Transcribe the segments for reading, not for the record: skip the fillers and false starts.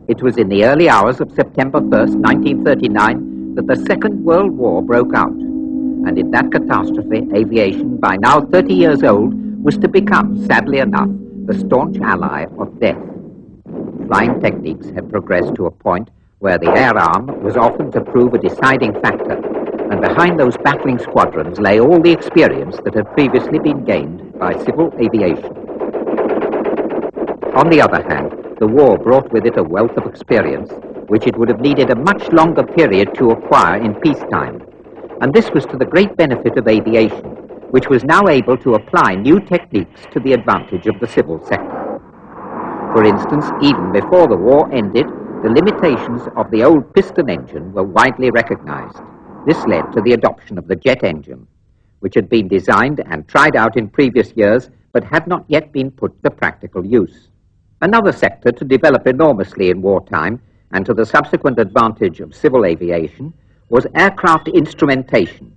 It was in the early hours of September 1st, 1939, that the Second World War broke out. And in that catastrophe, aviation, by now 30 years old, was to become, sadly enough, the staunch ally of death. Flying techniques had progressed to a point where the air arm was often to prove a deciding factor, and behind those battling squadrons lay all the experience that had previously been gained by civil aviation. On the other hand, the war brought with it a wealth of experience which it would have needed a much longer period to acquire in peacetime. And this was to the great benefit of aviation, which was now able to apply new techniques to the advantage of the civil sector. For instance, even before the war ended, the limitations of the old piston engine were widely recognized. This led to the adoption of the jet engine, which had been designed and tried out in previous years, but had not yet been put to practical use. Another sector to develop enormously in wartime, and to the subsequent advantage of civil aviation, was aircraft instrumentation.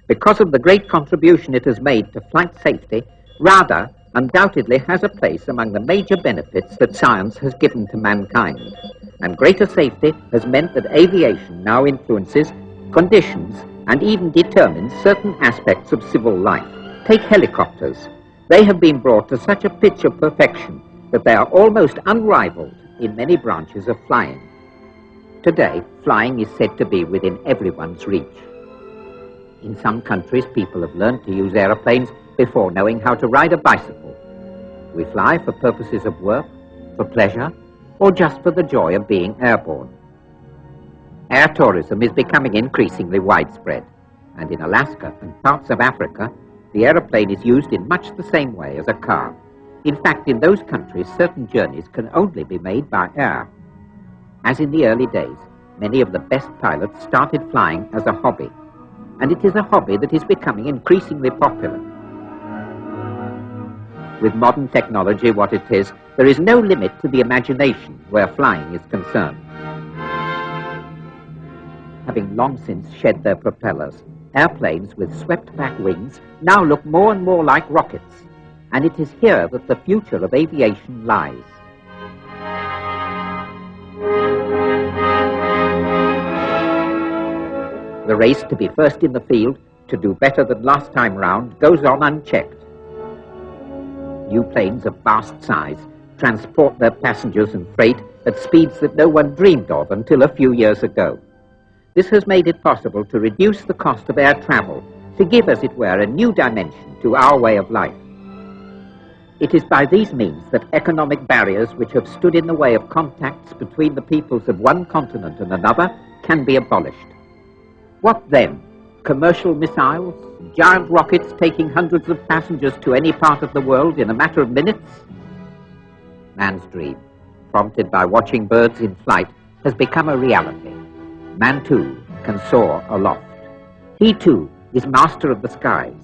Because of the great contribution it has made to flight safety, radar undoubtedly has a place among the major benefits that science has given to mankind. And greater safety has meant that aviation now influences, conditions, and even determines certain aspects of civil life. Take helicopters. They have been brought to such a pitch of perfection that they are almost unrivaled in many branches of flying. Today, flying is said to be within everyone's reach. In some countries, people have learned to use aeroplanes before knowing how to ride a bicycle. We fly for purposes of work, for pleasure, or just for the joy of being airborne. Air tourism is becoming increasingly widespread, and in Alaska and parts of Africa, the aeroplane is used in much the same way as a car. In fact, in those countries, certain journeys can only be made by air. As in the early days, many of the best pilots started flying as a hobby, and it is a hobby that is becoming increasingly popular. With modern technology what it is, there is no limit to the imagination where flying is concerned. Having long since shed their propellers, airplanes with swept-back wings now look more and more like rockets, and it is here that the future of aviation lies. The race to be first in the field, to do better than last time round, goes on unchecked. New planes of vast size transport their passengers and freight at speeds that no one dreamed of until a few years ago. This has made it possible to reduce the cost of air travel, to give, as it were, a new dimension to our way of life. It is by these means that economic barriers which have stood in the way of contacts between the peoples of one continent and another can be abolished. What then? Commercial missiles? Giant rockets taking hundreds of passengers to any part of the world in a matter of minutes? Man's dream, prompted by watching birds in flight, has become a reality. Man, too, can soar aloft. He, too, is master of the skies,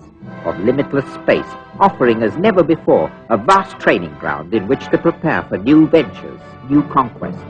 of limitless space, offering as never before a vast training ground in which to prepare for new ventures, new conquests.